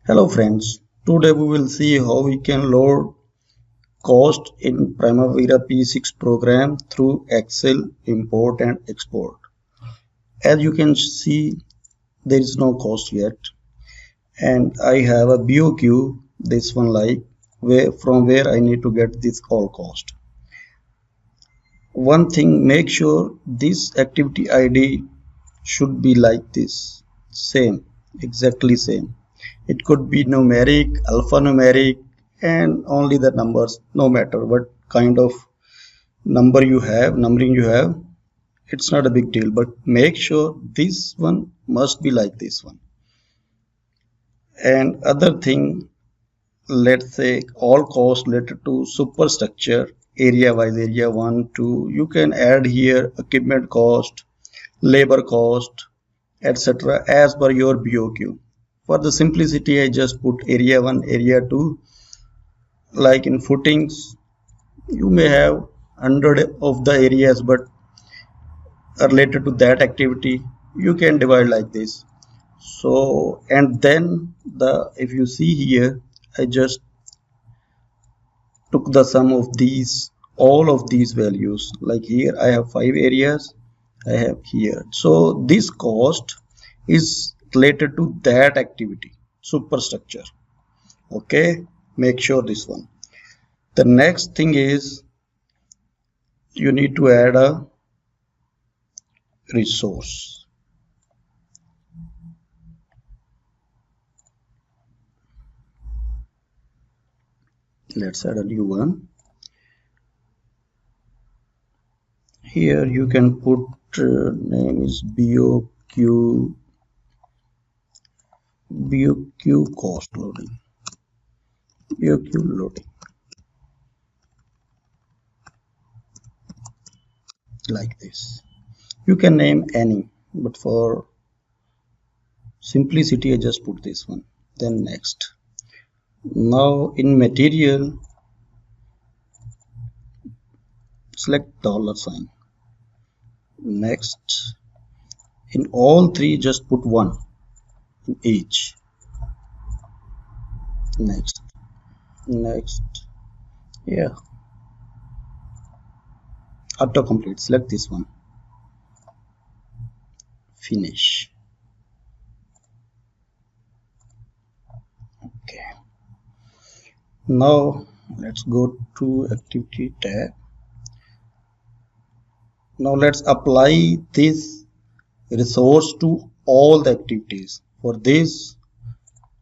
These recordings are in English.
Hello friends, today we will see how we can load cost in Primavera P6 program through Excel import and export. As you can see, there is no cost yet, and I have a BOQ, this one like from where I need to get this all cost. One thing, make sure this activity ID should be like this, same, exactly same. It could be numeric, alphanumeric, and only the numbers, no matter what kind of numbering you have, it's not a big deal, but make sure this one must be like this one. And other thing, let's say all costs related to superstructure, area wise, area 1, 2, you can add here equipment cost, labor cost, etc. as per your BOQ. For the simplicity, I just put area 1, area 2. Like in footings, you may have 100 of the areas, but related to that activity, you can divide like this. So, and then if you see here, I just took the sum of all of these values. Like here, I have 5 areas, I have here. So this cost is related to that activity, superstructure. Okay, make sure this one. The next thing is you need to add a resource. Let's add a new one. Here you can put name is BOQ cost loading. BOQ loading, like this. You can name any, but for simplicity I just put this one. Then next. Now in material, select $sign. Next, in all three just put one in each. Next, yeah, autocomplete, select this one, finish. Okay, now let's go to activity tab. Now let's apply this resource to all the activities. For this,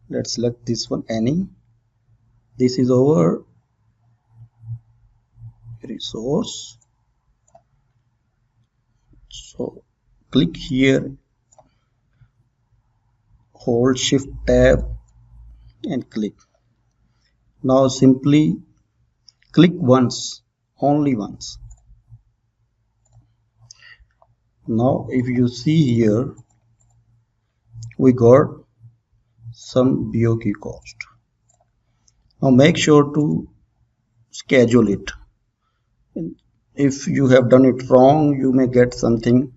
let's select this one, any. This is our resource. So click here, hold shift tab and click. Now simply click once, only once. Now if you see here, we got some BOQ cost. Now make sure to schedule it. If you have done it wrong, you may get something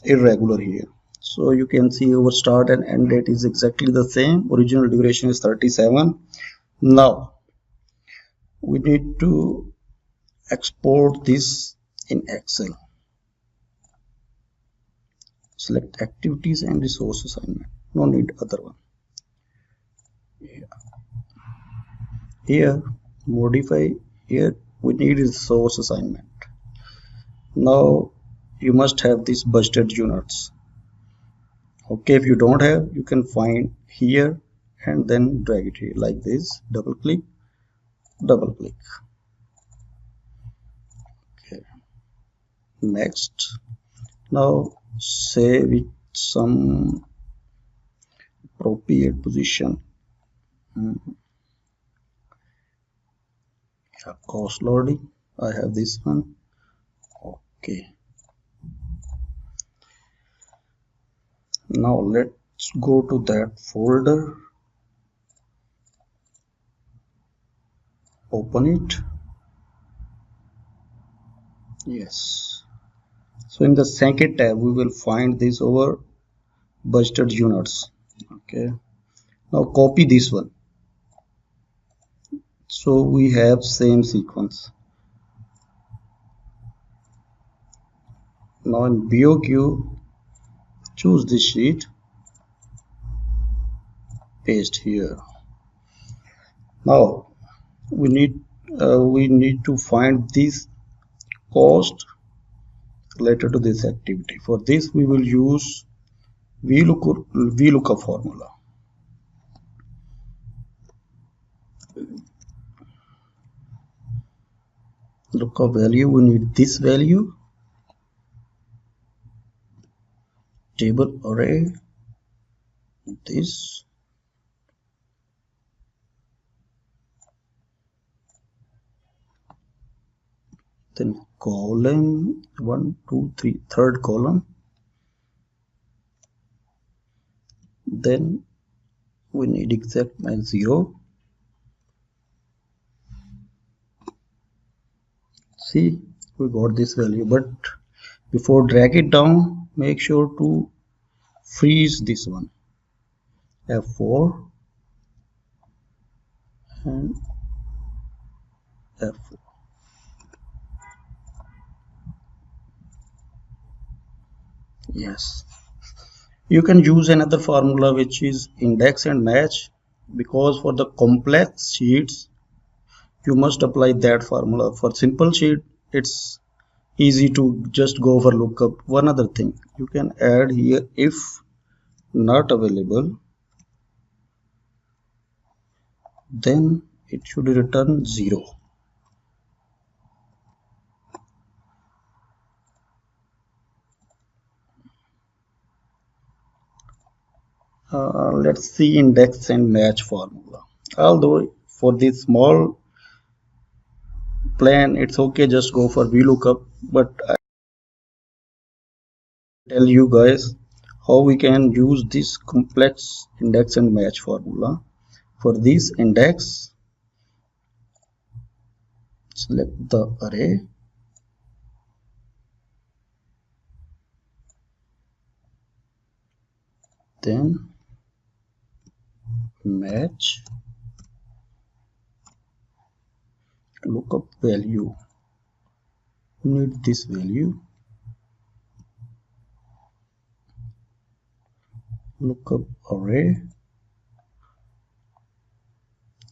irregular here. So you can see our start and end date is exactly the same. Original duration is 37. Now we need to export this in Excel. Select activities and resource assignment. No need other one. Here modify, here we need resource assignment. Now you must have these budgeted units. Okay, if you don't have, you can find here and then drag it here like this, double click. Okay, next. Now save it some appropriate position. Cost loading, I have this one. Okay, now let's go to that folder, open it. Yes, so in the second tab we will find this over budgeted units. Okay, Now copy this one, so we have same sequence. Now in BOQ, choose this sheet, paste here. Now we need to find this cost related to this activity. For this we will use VLOOKUP formula. Lookup value, we need this value, table array, this, then column 1 2 3, third column, then we need exact match 0. See, we got this value, but before drag it down, make sure to freeze this one, F4 and F4. Yes, you can use another formula which is index and match, because for the complex sheets you must apply that formula. For simple sheet it's easy to just go for lookup. One other thing you can add here, if not available, then it should return 0. Let's see index and match formula. Although for this small plan it's okay, just go for VLOOKUP, but I tell you guys how we can use this complex index and match formula. For this index, select the array, then match, lookup value, we need this value, lookup array,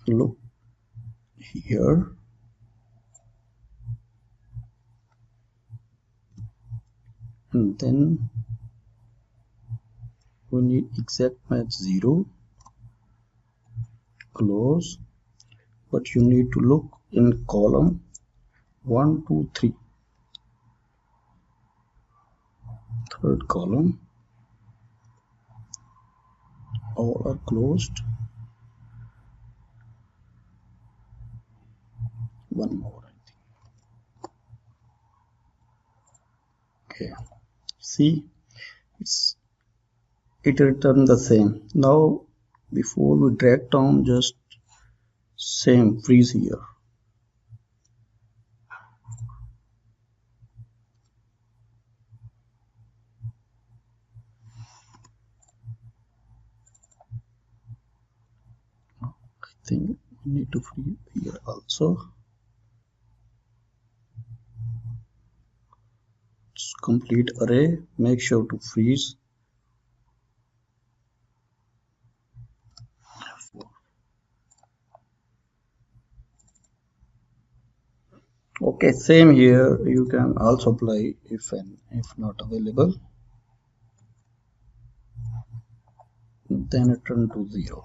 look here, and then we need exact match 0, close, but you need to look in column 1 2 3, third column, all are closed. One more, I think. Okay, see, it returned the same. Now before we drag down, just same freeze here. I think we need to freeze here also. Just complete array, make sure to freeze. Okay, same here, you can also apply if not available, then return to 0.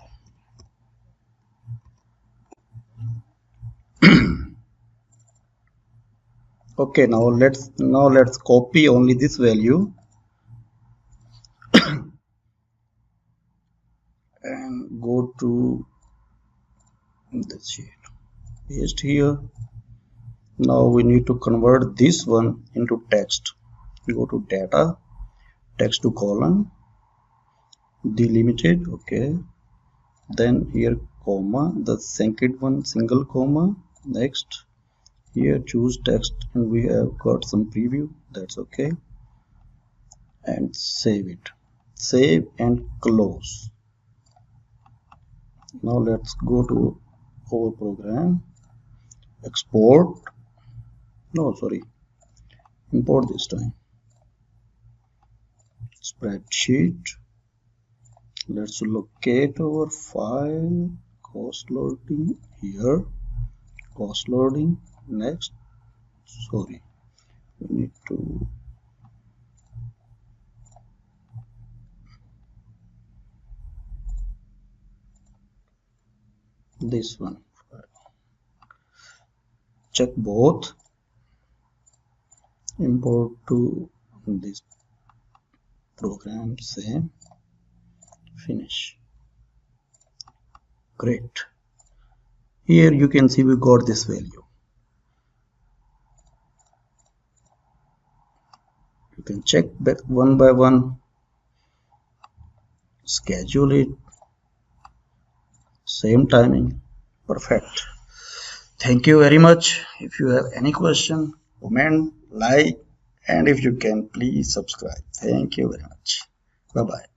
Okay, now let's copy only this value and go to this sheet, paste here. Now we need to convert this one into text. Go to data, text to column, delimited, okay, then here comma, the second one single comma, next here choose text, and we have got some preview, that's okay, and save it, save and close. Now let's go to our program, export, no sorry, import this time, spreadsheet. Let's locate our file, cost loading here, cost loading, next, sorry, we need to this one, check both, import to this program, same, finish. Great. Here you can see we got this value. You can check back one by one, schedule it, same timing, perfect. Thank you very much. If you have any question, comment, like, and if you can, please subscribe. Thank you very much. Bye bye.